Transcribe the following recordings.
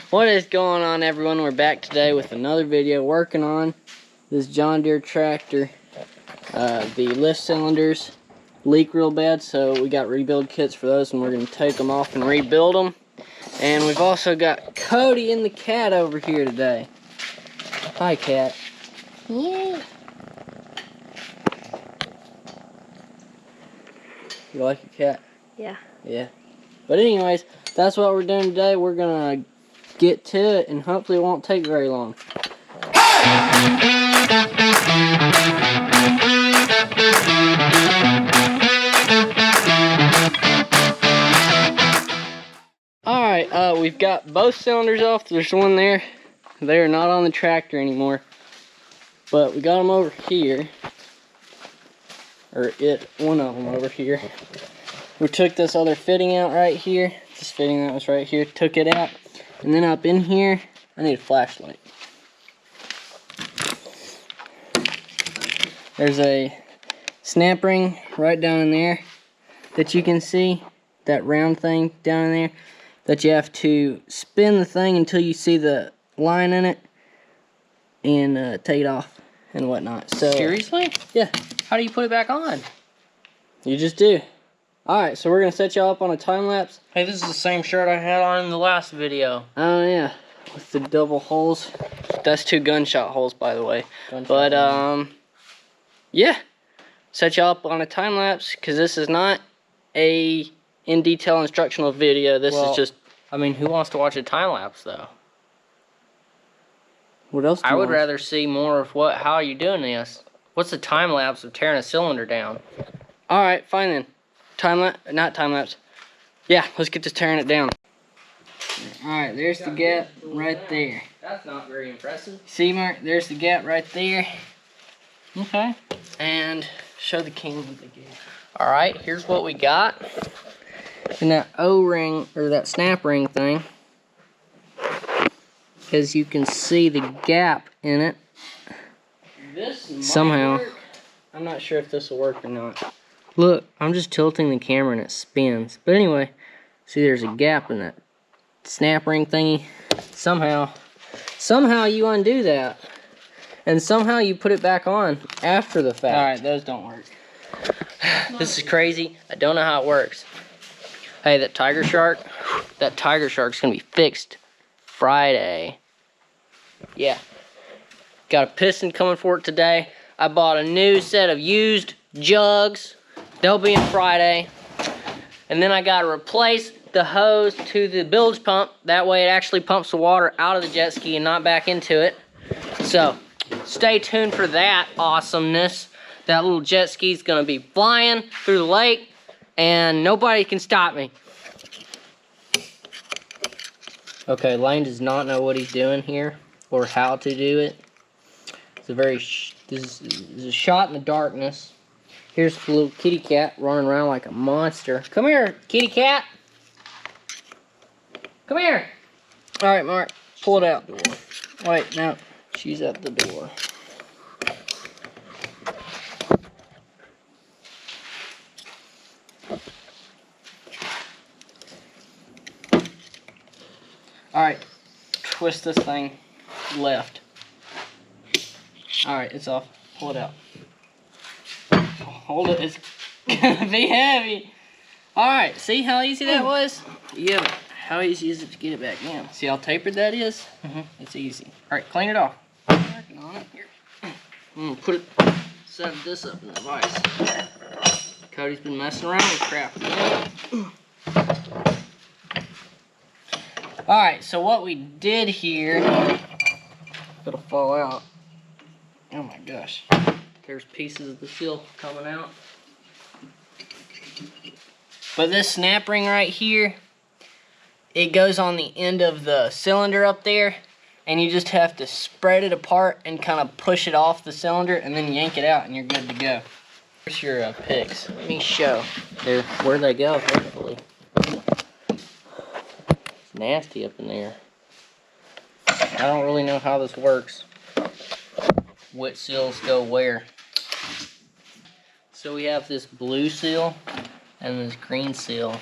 What is going on, everyone? We're back today with another video working on this John Deere tractor. The lift cylinders leak real bad, so we got rebuild kits for those, and we're going to take them off and rebuild them. And we've also got Cody and the cat over here today. Hi, cat. Yeah. You like your cat? Yeah. Yeah. But anyways, that's what we're doing today. We're going to get to it, and hopefully it won't take very long. Alright, we've got both cylinders off. There's one there. They are not on the tractor anymore. But we got them over here. Or one of them over here. We took this other fitting out right here. This fitting that was right here. Took it out. And then up in here, I need a flashlight. There's a snap ring right down in there that you can see. That round thing down in there. That you have to spin the thing until you see the line in it. And take it off and whatnot. So seriously? Yeah. How do you put it back on? You just do. Alright, so we're going to set y'all up on a time lapse. Hey, this is the same shirt I had on in the last video. Oh, yeah. With the double holes. That's 2 gunshot holes, by the way. Yeah. Set y'all up on a time lapse, because this is not a in-detail instructional video. This is just... I mean, who wants to watch a time lapse, though? What else do you I would want? rather see more of how are you doing this? What's the time lapse of tearing a cylinder down? Alright, fine then. Not time lapse. Yeah, let's get this tearing it down. Alright, there's the gap right there. That's not very impressive. See, Mark? There's the gap right there. Okay. And show the king what the gap. Alright, here's what we got. And that O-ring, or that snap ring thing, as you can see the gap in it. This might Somehow. work. I'm not sure if this will work or not. Look, I'm just tilting the camera and it spins. But anyway, see there's a gap in that snap ring thingy. Somehow you undo that. And somehow you put it back on after the fact. Alright, those don't work. This is crazy. I don't know how it works. Hey, that tiger shark's gonna be fixed Friday. Yeah. Got a piston coming for it today. I bought a new set of used jugs. They'll be in Friday. And then I gotta replace the hose to the bilge pump. That way it actually pumps the water out of the jet ski and not back into it. So, stay tuned for that awesomeness. That little jet ski's gonna be flying through the lake and nobody can stop me. Okay, Lane does not know what he's doing here or how to do it. It's a very, this is a shot in the darkness. Here's the little kitty cat running around like a monster. Come here, kitty cat. Come here. All right, Mark, pull it out. Wait, no, she's at the door. All right, twist this thing left. All right, it's off. Pull it out. Hold it. It's gonna be heavy. All right, see how easy that was? Yeah, but how easy is it to get it back in? See how tapered that is? It's easy. All right, clean it off. Working on it here. I'm gonna set this up in the vise. Cody's been messing around with crap. All right, so what we did here, it'll fall out. Oh my gosh. There's pieces of the seal coming out. But this snap ring right here, it goes on the end of the cylinder up there, and you just have to spread it apart and kind of push it off the cylinder and then yank it out and you're good to go. Here's your picks. Let me show. Where'd they go, hopefully. It's nasty up in there. I don't really know how this works. What seals go where. So we have this blue seal and this green seal.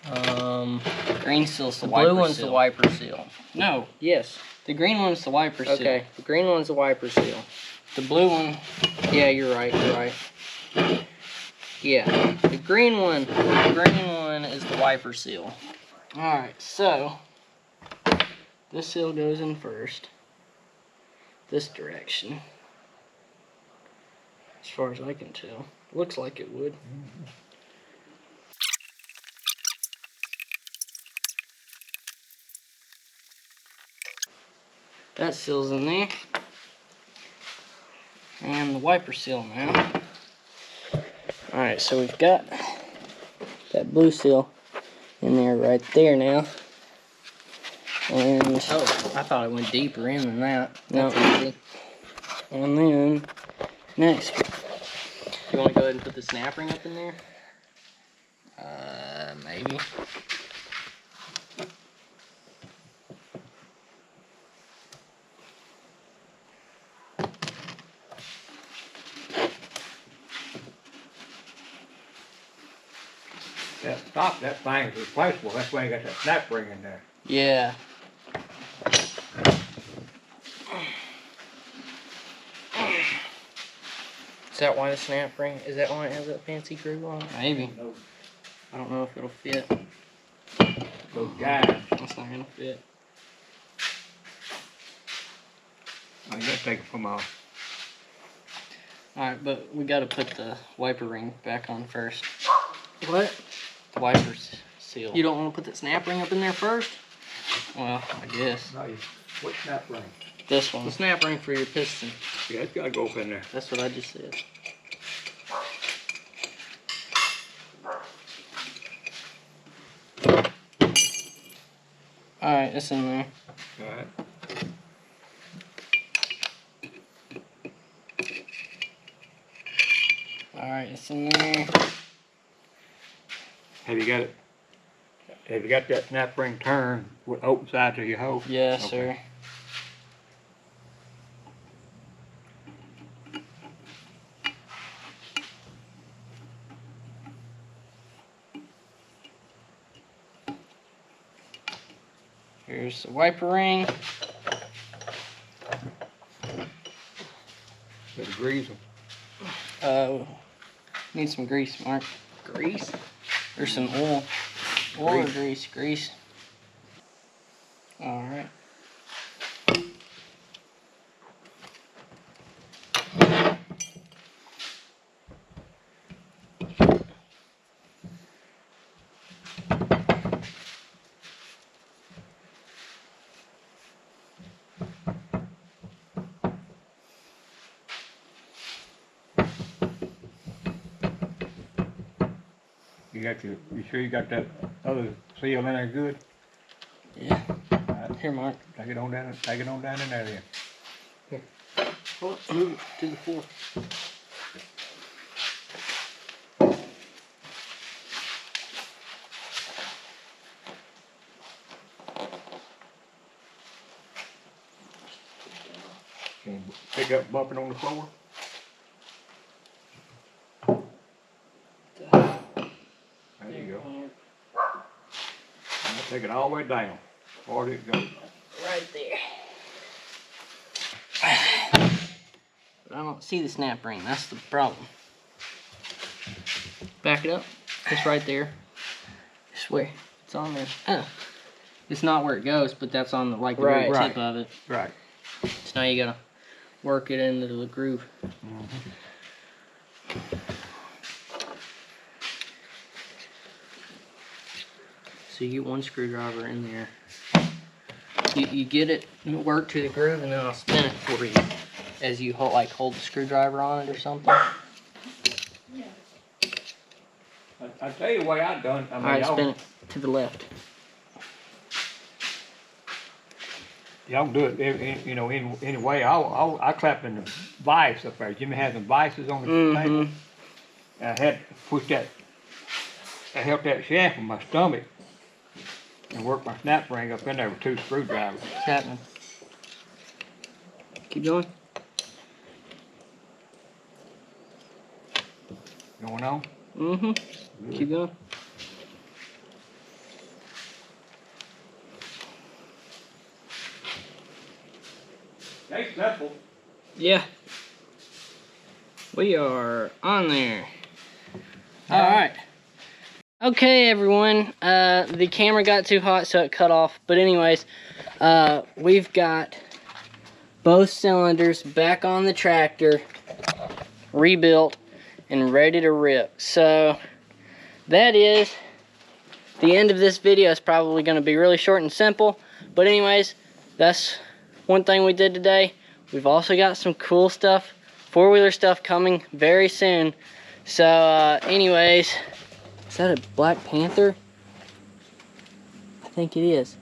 Green seal's the The wiper blue one's seal. the wiper seal. No, Yes. the green one's the wiper seal. Okay. The green one's the wiper seal. The blue one. Yeah, you're right. You're right. Yeah. The green one is the wiper seal. Alright, so this seal goes in first. This direction. As far as I can tell. Looks like it would. That seal's in there. And the wiper seal now. Alright, so we've got that blue seal in there right there now. And Oh, I thought it went deeper in than that. No. That's easy. and then next, You want to go ahead and put the snap ring up in there? maybe. That thing is replaceable. That's why you got that snap ring in there. Yeah. Is that why the snap ring? Is that why it has that fancy groove on it? Maybe. I don't know if it'll fit. Those guys, It's not gonna fit. I gotta take it from off. Alright, but we gotta put the wiper ring back on first. What? The wiper seal. You don't want to put the snap ring up in there first? Well, I guess. No, what snap ring? This one. The snap ring for your piston. Yeah, it's gotta go up in there. That's what I just said. Alright, it's in there. Alright. Alright, it's in there. Have you got it? Have you got that snap ring turned with open sides of your hose? Yes, Okay. sir. Here's the wiper ring. Better grease them. Need some grease, Mark. Grease? Or some oil. Oil or grease? Grease. Alright. You sure you got that other seal in there good? Yeah. Alright, Here, Mark. take it on down in there then. Oh, move it to the floor. Can you pick up bumping on the floor? There you go. I'm gonna take it all the way down. Or it goes. Right there. But I don't see the snap ring. That's the problem. Back it up. It's right there. I swear. It's on there. Oh. It's not where it goes, but that's on the like the very Right. tip of it. Right. So now you gotta work it into the groove. So you get one screwdriver in there. You get it work to the groove, and then I'll spin it for you as you hold the screwdriver on it or something. I tell you the way I done. I mean, Alright, spin it to the left. y'all do it, any way. I clap in the vise up there. Jimmy had some vices on the table. And I had to push that. I held that shaft with my stomach and worked my snap ring up in there with two screwdrivers. What's happening? Keep going. Going on? Keep going. They simple. Yeah. We are on there. Alright. Okay, everyone. The camera got too hot, so it cut off. But anyways, we've got both cylinders back on the tractor, rebuilt, and ready to rip. So, that is the end of this video. Is probably going to be really short and simple. But anyways, that's one thing we did today. We've also got some cool stuff, four-wheeler stuff coming very soon. So, anyways, is that a Black Panther? I think it is.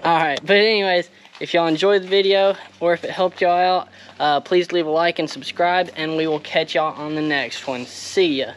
Alright, but anyways, if y'all enjoyed the video, or if it helped y'all out, please leave a like and subscribe, and we will catch y'all on the next one. See ya.